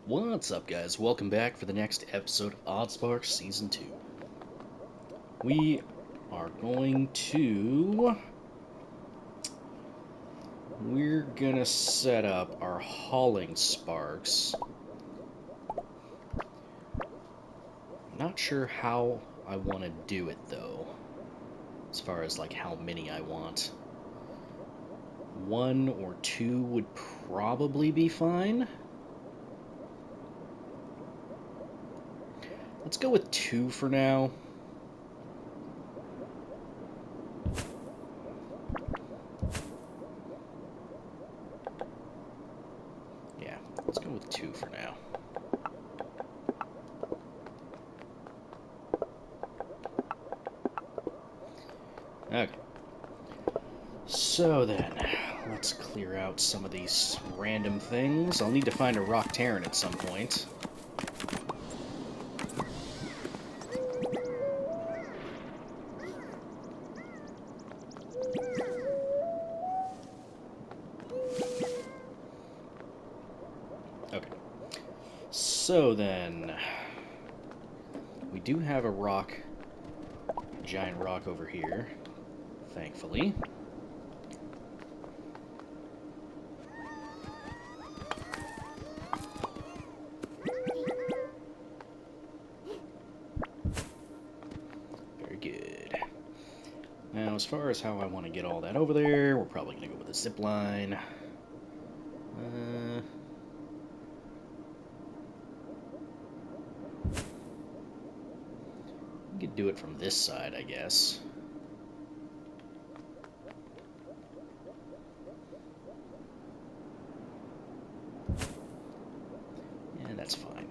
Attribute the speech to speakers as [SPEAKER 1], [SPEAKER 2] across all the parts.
[SPEAKER 1] What's up, guys? Welcome back for the next episode of Oddsparks Season 2. We are going to... We're gonna set up our hauling sparks. Not sure how I want to do it, though. As far as, like, how many I want. 1 or 2 would probably be fine. Let's go with 2 for now. Yeah, let's go with 2 for now. Okay. So then, let's clear out some of these random things. I'll need to find a rock Terran at some point. Okay. So then, we do have a rock, a giant rock over here, thankfully. Very good. Now, as far as how I want to get all that over there, we're probably going to go with a zip line. We could do it from this side, I guess. Yeah, that's fine.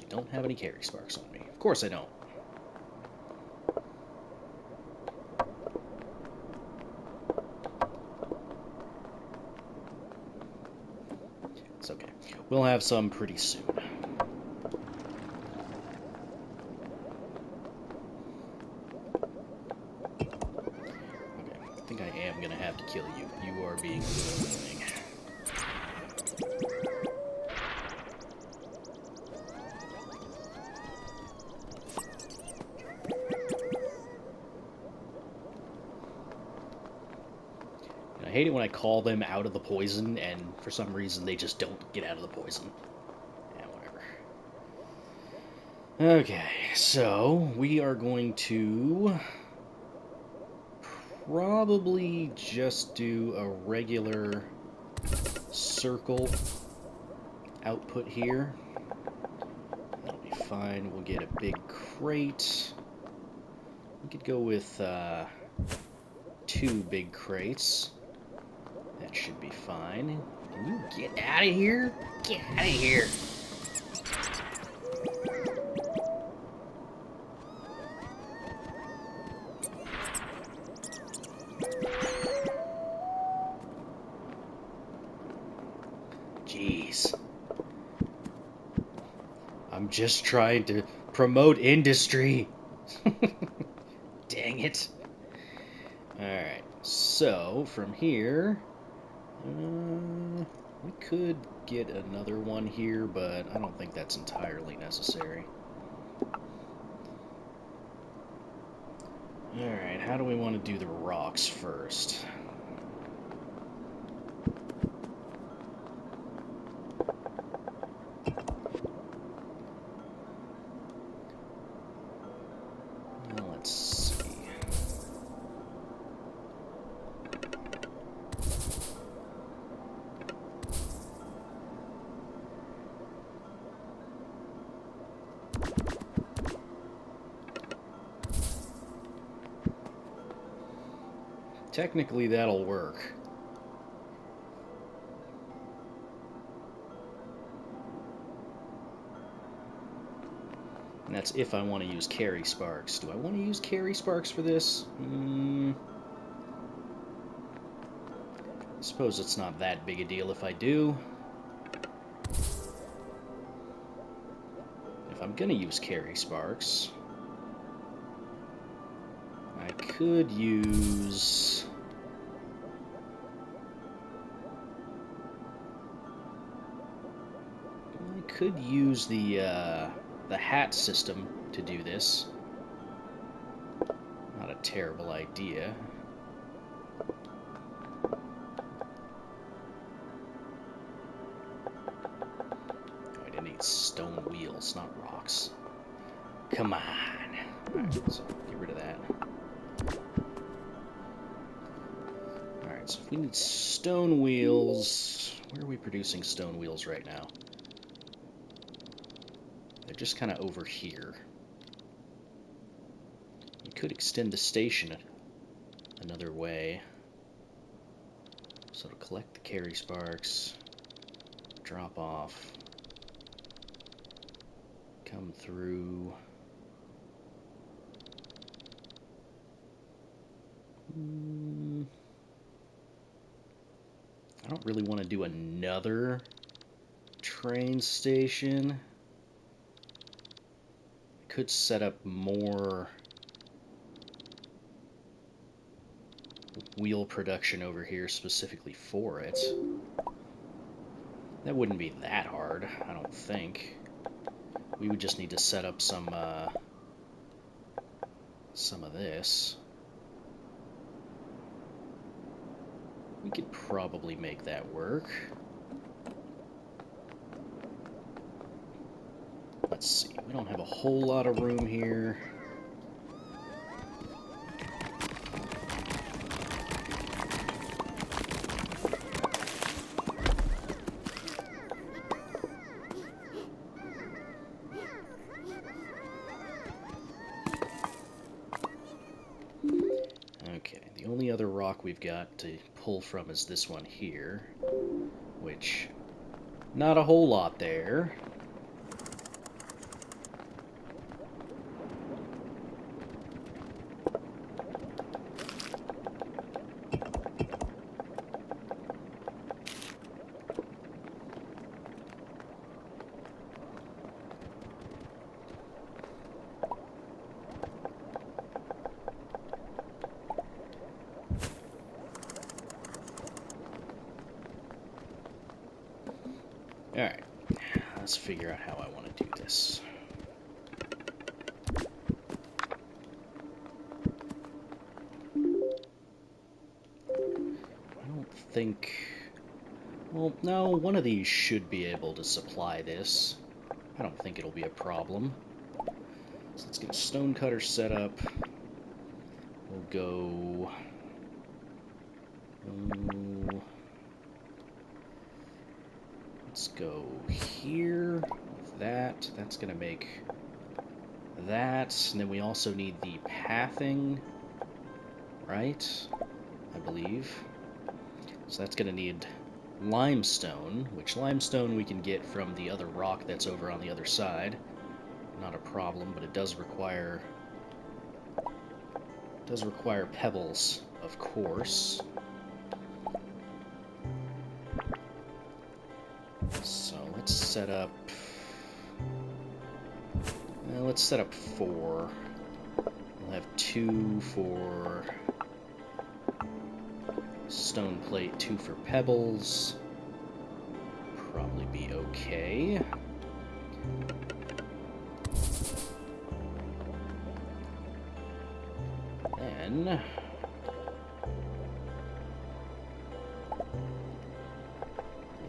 [SPEAKER 1] Don't have any carry sparks on me. Of course I don't. It's okay. We'll have some pretty soon. Okay, I think I am gonna have to kill you. You are being annoying. I hate it when I call them out of the poison, and for some reason they just don't get out of the poison. Yeah, whatever. Okay, so we are going to probably just do a regular circle output here. That'll be fine. We'll get a big crate. We could go with 2 big crates. That should be fine. Can you get out of here? Get out of here! Jeez. I'm just trying to promote industry. Dang it. Alright, so from here... we could get another one here, but I don't think that's entirely necessary. Alright, how do we want to do the rocks first? Well, let's see. Technically, that'll work. And that's if I want to use carry sparks. Do I want to use carry sparks for this? suppose it's not that big a deal if I do. If I'm gonna use carry sparks, I could use... the hat system to do this. Not a terrible idea. Oh, I need stone wheels, not rocks. Come on. Alright, so get rid of that. Alright, so if we need stone wheels... Where are we producing stone wheels right now? They're just kind of over here. You could extend the station another way. So to collect the carry sparks, drop off, come through. I don't really want to do another train station. I could set up more wheel production over here specifically for it. That wouldn't be that hard, I don't think. We would just need to set up some of this. We could probably make that work. Let's see, we don't have a whole lot of room here. Okay, the only other rock we've got to pull from is this one here, which, not a whole lot there. Alright, let's figure out how I want to do this. I don't think... Well, no, one of these should be able to supply this. I don't think it'll be a problem. So let's get a stone cutter set up. We'll go... Let's go here with that. That's going to make that. And then we also need the pathing, right? I believe. So that's going to need limestone, which limestone we can get from the other rock that's over on the other side. Not a problem, but it does require pebbles, of course. So let's set up. Let's set up 4. We'll have 2 for stone plate, 2 for pebbles. Probably be okay. Then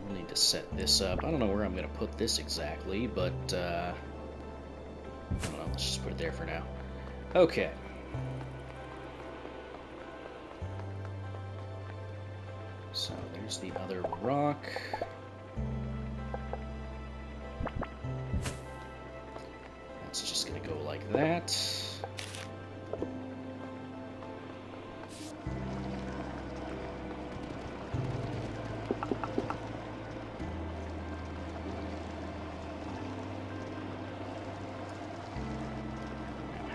[SPEAKER 1] we'll need to set this up. I don't know where I'm going to put this exactly, but I don't know. Let's just put it there for now. Okay. So there's the other rock. That's just going to go like that.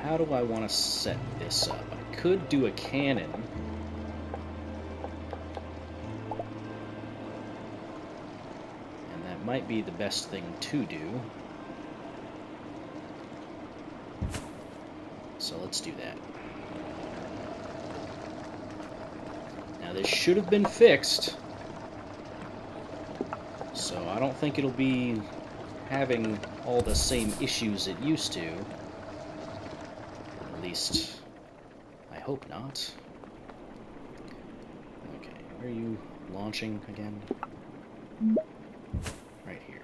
[SPEAKER 1] How do I want to set this up? I could do a cannon. might be the best thing to do. So let's do that. Now this should have been fixed, so I don't think it'll be having all the same issues it used to. At least, I hope not. Okay, where are you launching again? Right here.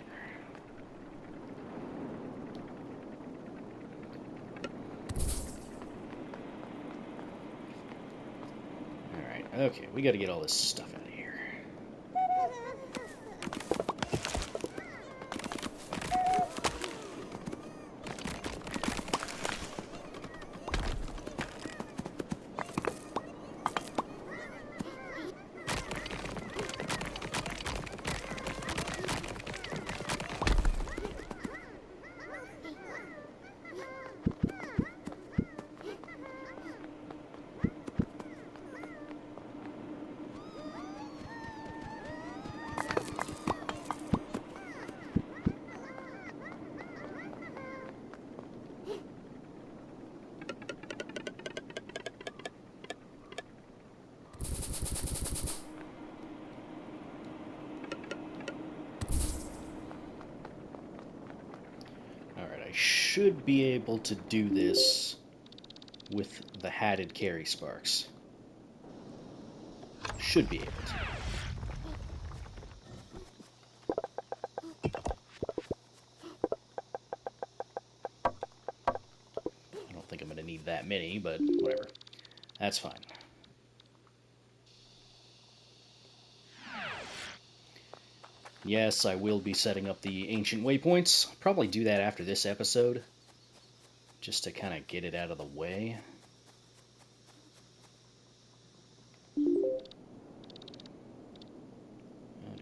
[SPEAKER 1] Alright, okay, we gotta get all this stuff out of here. Should be able to do this with the hatted carry sparks. Should be able to. I don't think I'm going to need that many, but whatever. That's fine. Yes, I will be setting up the ancient waypoints. I'll probably do that after this episode, just to kind of get it out of the way. Do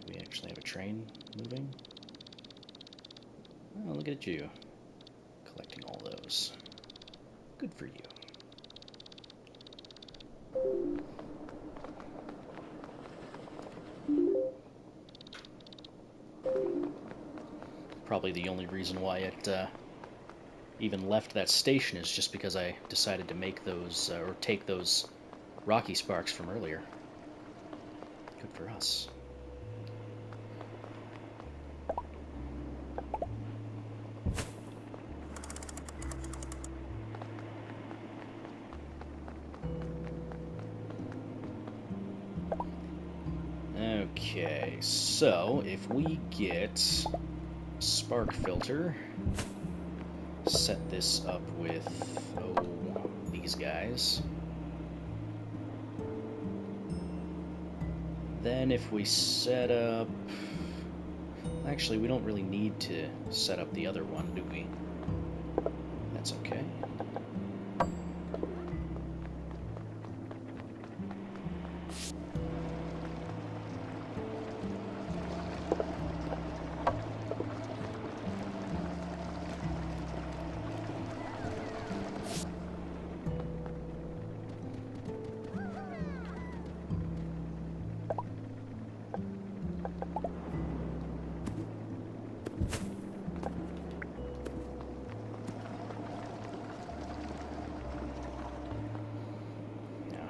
[SPEAKER 1] we actually have a train moving? Oh, look at you, collecting all those. Good for you. Probably the only reason why it even left that station is just because I decided to make those, or take those rocky sparks from earlier. Good for us. Okay, so if we get spark filter, set this up with, these guys. Then if we set up... Actually, we don't really need to set up the other one, do we? That's okay.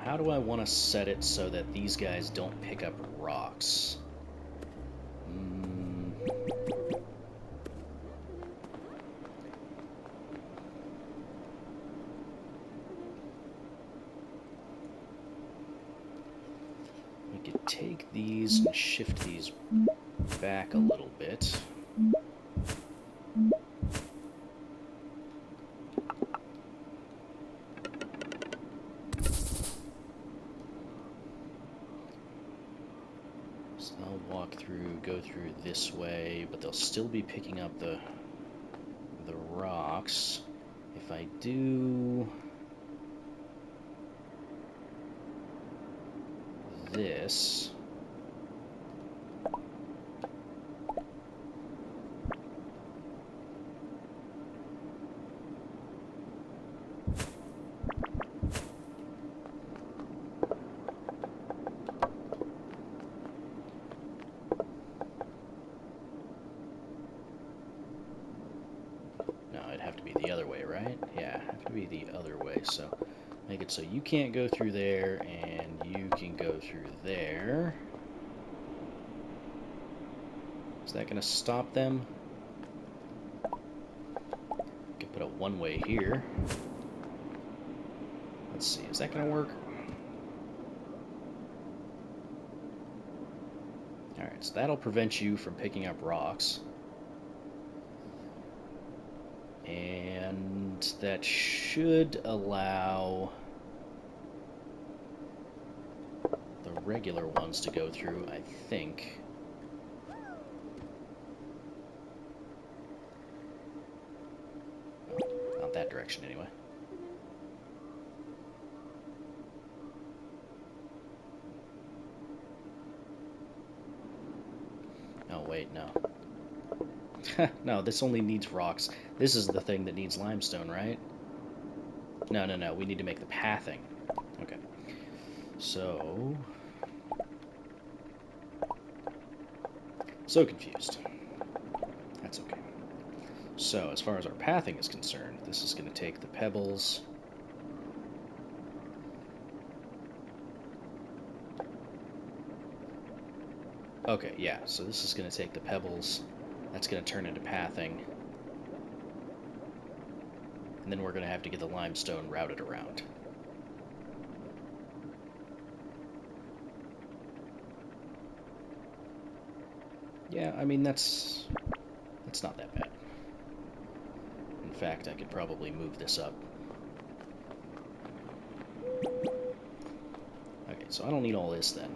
[SPEAKER 1] How do I want to set it so that these guys don't pick up rocks? We could take these and shift these back a little bit. Go through this way, but they'll still be picking up the rocks. If I do this, to be the other way, so make it so you can't go through there, and you can go through there. Is that going to stop them? Can put a one-way here. Let's see, is that going to work? Alright, so that'll prevent you from picking up rocks. And that should allow the regular ones to go through, I think. Not that direction, anyway. Oh, wait, no. No, this only needs rocks. This is the thing that needs limestone, right? No, no, no. We need to make the pathing. Okay. So confused. That's okay. So, as far as our pathing is concerned, this is going to take the pebbles. Okay, yeah. So this is going to take the pebbles. That's going to turn into pathing. And then we're going to have to get the limestone routed around. Yeah, I mean, that's not that bad. In fact, I could probably move this up. Okay, so I don't need all this then.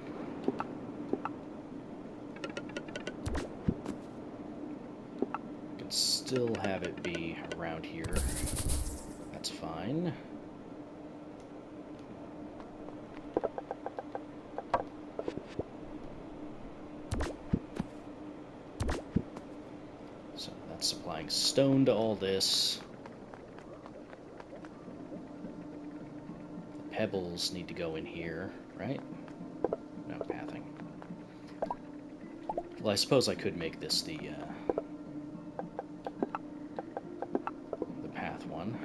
[SPEAKER 1] Still have it be around here. That's fine. So that's supplying stone to all this. The pebbles need to go in here, right? No, pathing. Well, I suppose I could make this the path one.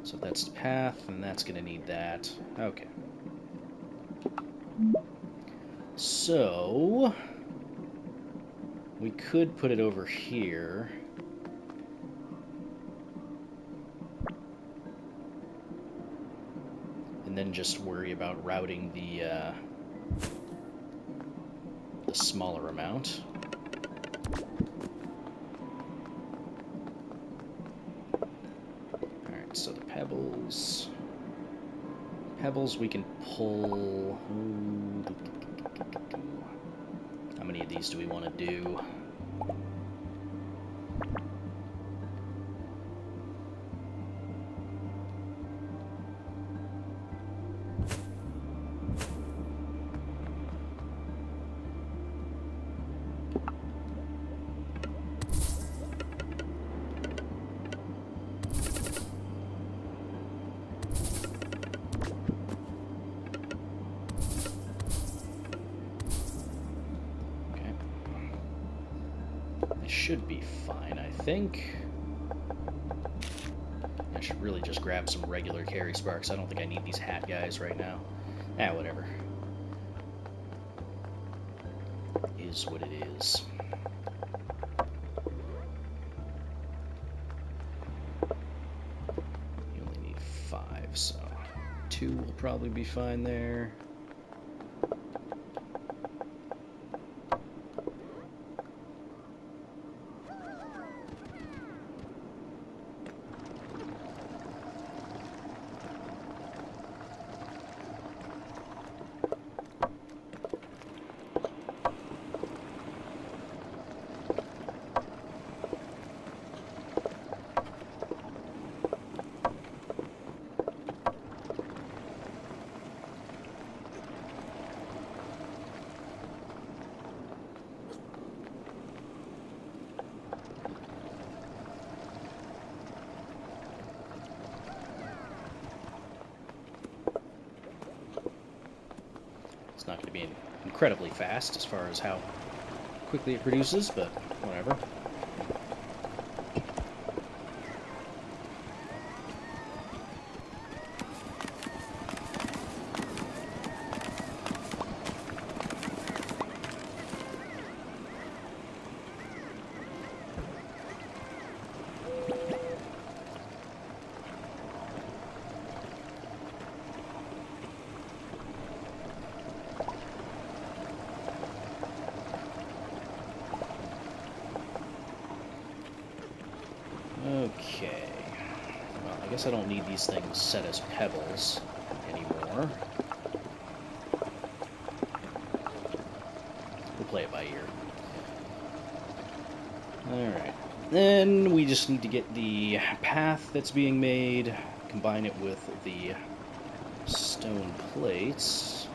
[SPEAKER 1] So if that's the path, then that's going to need that. Okay. So we could put it over here. And then just worry about routing the smaller amount. Alright, so the pebbles we can pull. How many of these do we want to do? Should be fine, I think. I should really just grab some regular carry sparks. I don't think I need these hat guys right now. Whatever. Is what it is. You only need 5, so 2 will probably be fine there. It's not going to be incredibly fast as far as how quickly it produces, but whatever. Okay. Well, I guess I don't need these things set as pebbles anymore. We'll play it by ear. Alright. Then we just need to get the path that's being made, combine it with the stone plates.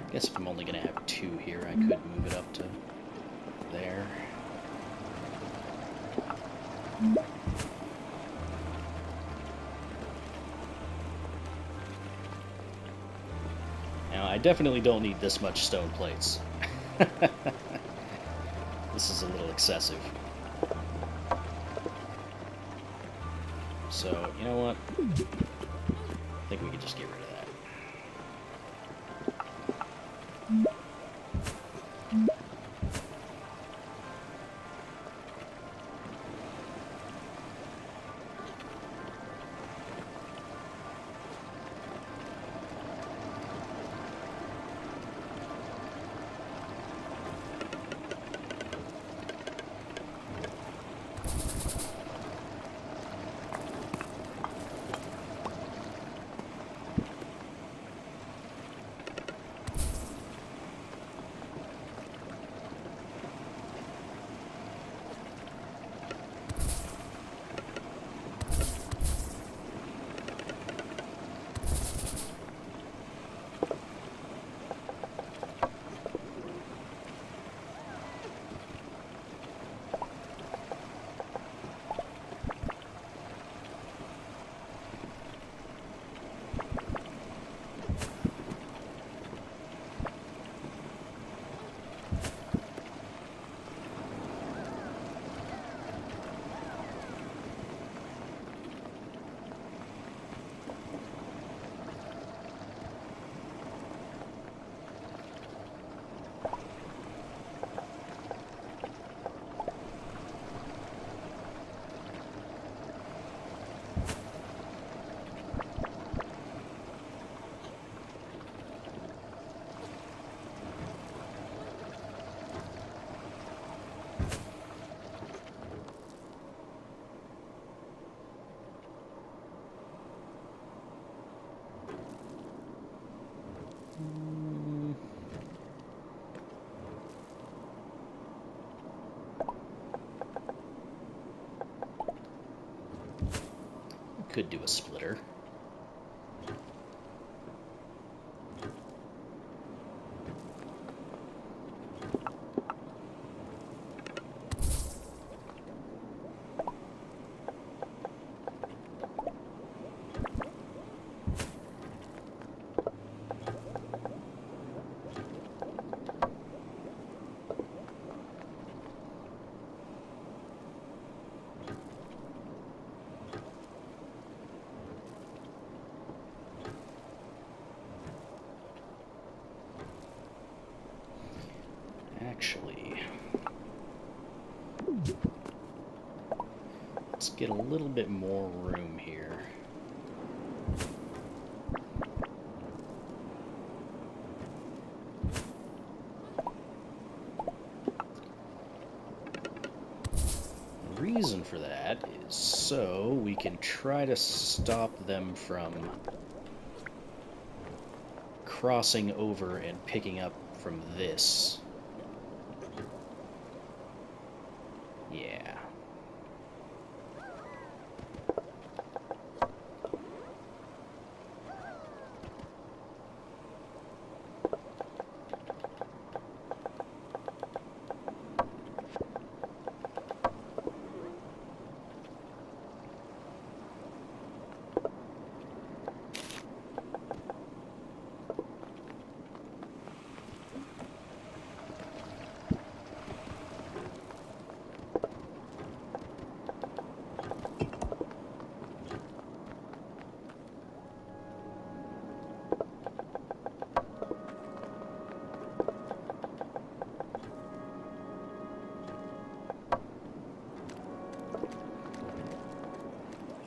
[SPEAKER 1] I guess if I'm only going to have 2 here, I could move it up to there. Now, I definitely don't need this much stone plates. This is a little excessive. So, you know what? I think we could just get rid of that. Could do a splitter. Actually, let's get a little bit more room here. The reason for that is so we can try to stop them from crossing over and picking up from this. Yeah.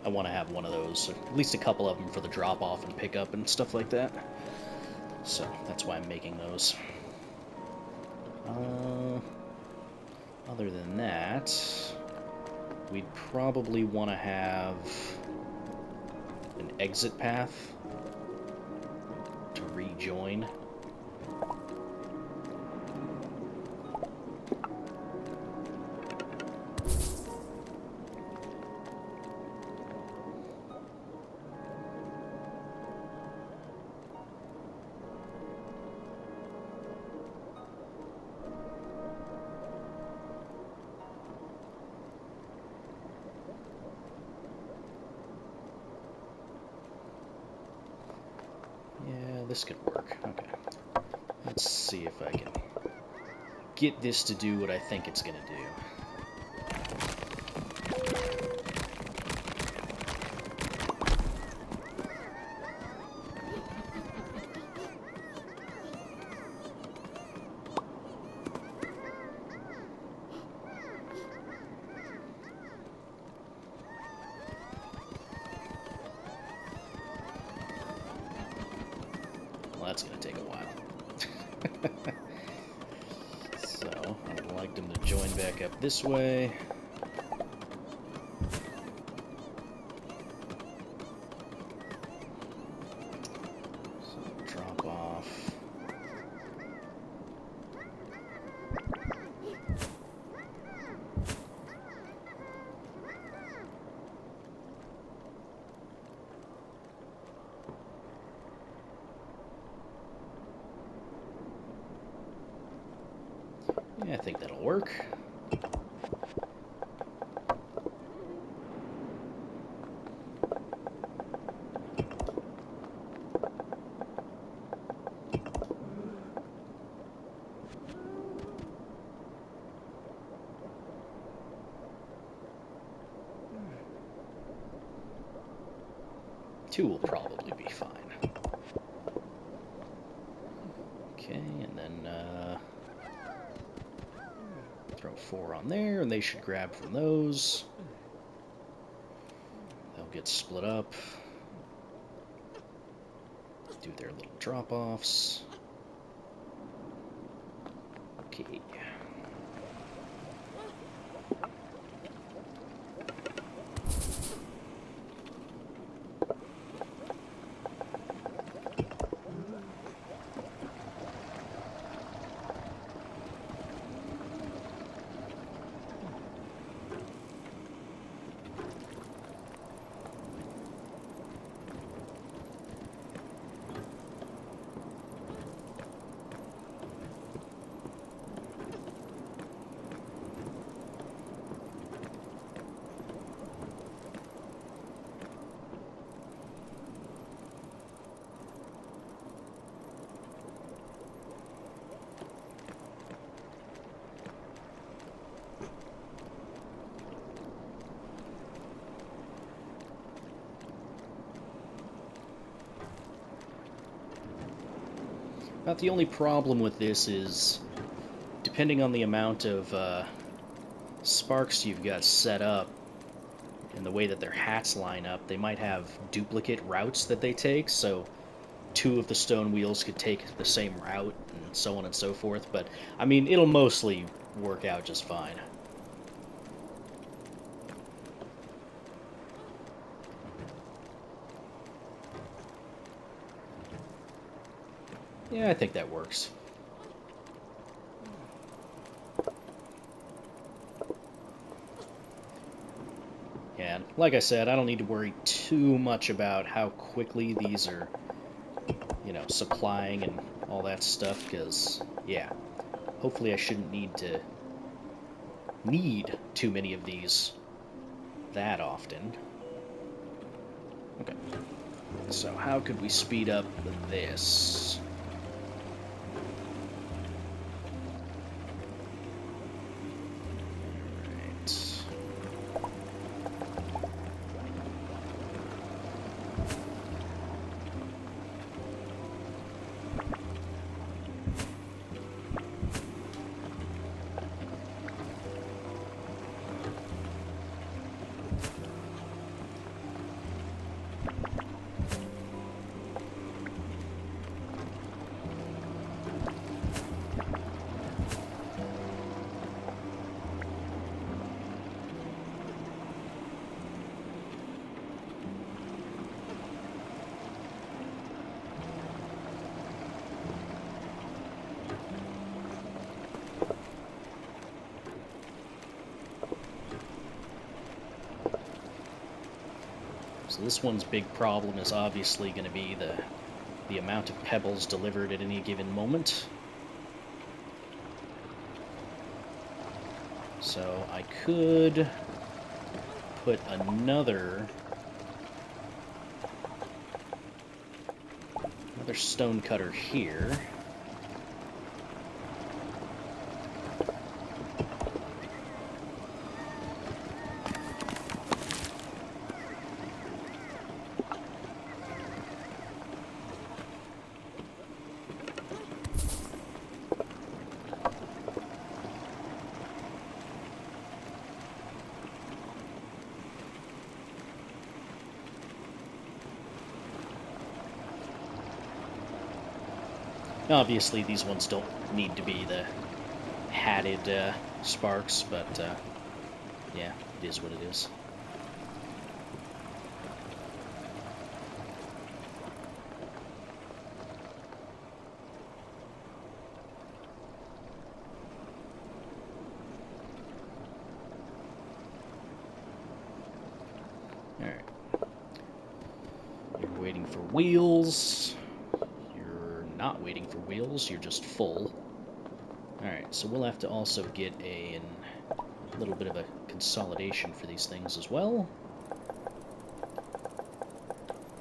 [SPEAKER 1] I want to have one of those, or at least a couple of them for the drop-off and pickup and stuff like that. So that's why I'm making those. Other than that, we'd probably want to have an exit path to rejoin. This could work. Okay. Let's see if I can get this to do what I think it's going to do. Well, that's going to take a while. So, I'd like them to join back up this way. So, drop off. Yeah, I think that'll work. Two will probably be fine. Okay, and then throw 4 on there, and they should grab from those. They'll get split up. Do their little drop-offs. Okay. About the only problem with this is, depending on the amount of sparks you've got set up, and the way that their hats line up, they might have duplicate routes that they take, so 2 of the stone wheels could take the same route, and so on and so forth, but, I mean, it'll mostly work out just fine. Yeah, I think that works. And like I said, I don't need to worry too much about how quickly these are, you know, supplying and all that stuff, because, yeah, hopefully I shouldn't need too many of these that often. Okay. So how could we speed up this? So this one's big problem is obviously going to be the amount of pebbles delivered at any given moment. So I could put another stone cutter here. Obviously, these ones don't need to be the hatted sparks, but yeah, it is what it is. Alright. You're waiting for wheels. Not waiting for wheels, you're just full. Alright, so we'll have to also get a little bit of a consolidation for these things as well.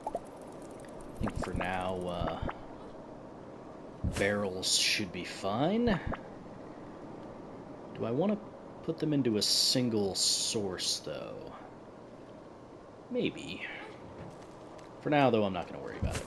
[SPEAKER 1] I think for now, barrels should be fine. Do I want to put them into a single source, though? Maybe. For now, though, I'm not going to worry about it.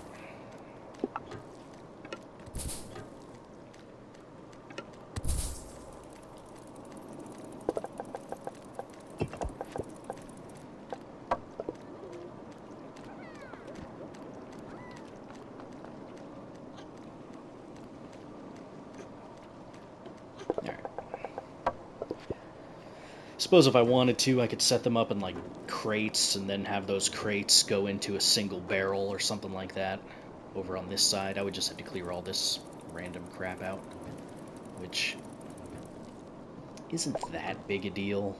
[SPEAKER 1] Suppose if I wanted to, I could set them up in like crates and then have those crates go into a single barrel or something like that. Over on this side, I would just have to clear all this random crap out, which isn't that big a deal.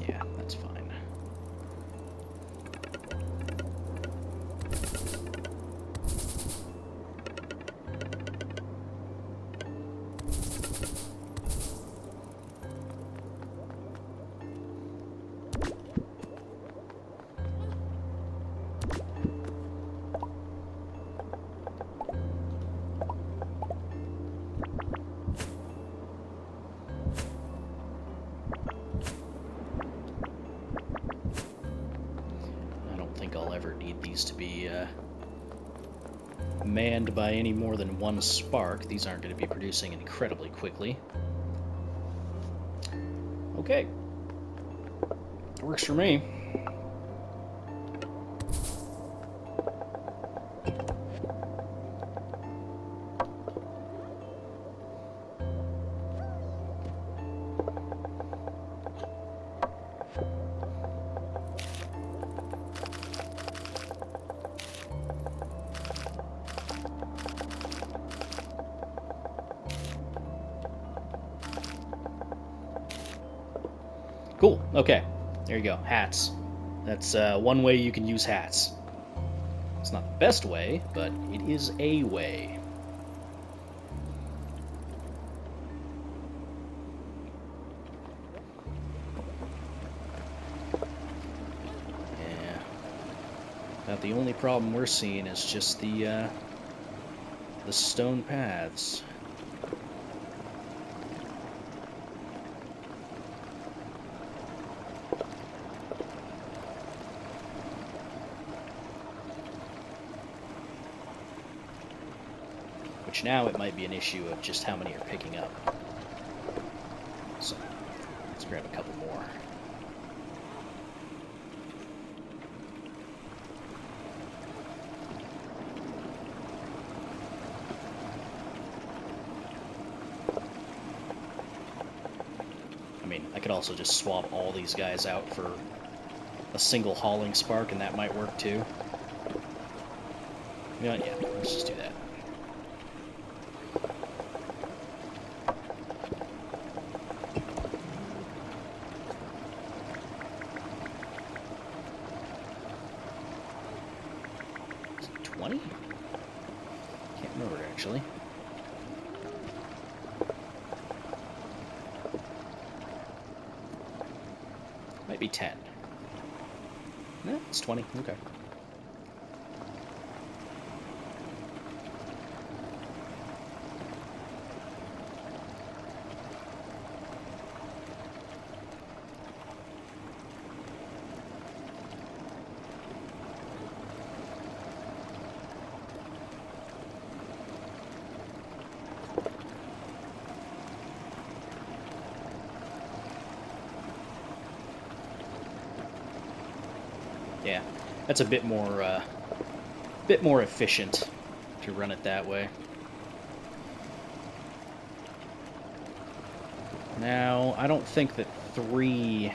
[SPEAKER 1] Yeah, that's fine. I'll ever need these to be manned by any more than one spark. These aren't going to be producing incredibly quickly. Okay. Works for me. Cool. Okay. There you go. Hats. That's one way you can use hats. It's not the best way, but it is a way. Yeah. About the only problem we're seeing is just the stone paths. Which now it might be an issue of just how many are picking up. So, let's grab a couple more. I mean, I could also just swap all these guys out for a single hauling spark, and that might work too. You know what? Yeah, let's just do that. Is it 20? Can't remember actually. Might be 10. No, it's 20. Okay. Yeah, that's a bit more efficient to run it that way. Now, I don't think that 3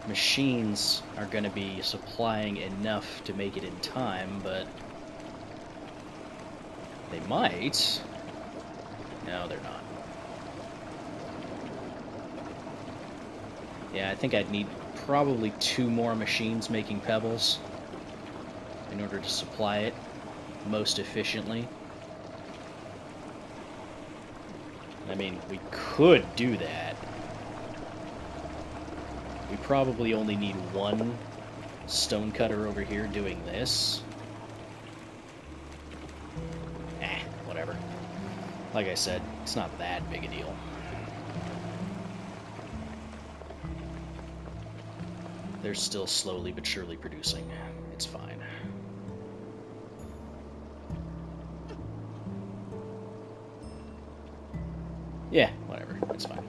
[SPEAKER 1] machines are going to be supplying enough to make it in time, but they might. No, they're not. Yeah, I think I'd need probably 2 more machines making pebbles in order to supply it most efficiently. I mean, we could do that. We probably only need 1 stone cutter over here doing this. Whatever. Like I said, it's not that big a deal. They're still slowly but surely producing. It's fine. Yeah, whatever. It's fine.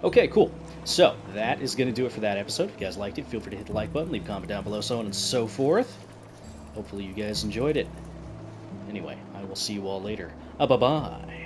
[SPEAKER 1] Okay, cool. So, that is going to do it for that episode. If you guys liked it, feel free to hit the like button, leave a comment down below, so on and so forth. Hopefully you guys enjoyed it. Anyway, I will see you all later. Bye-bye.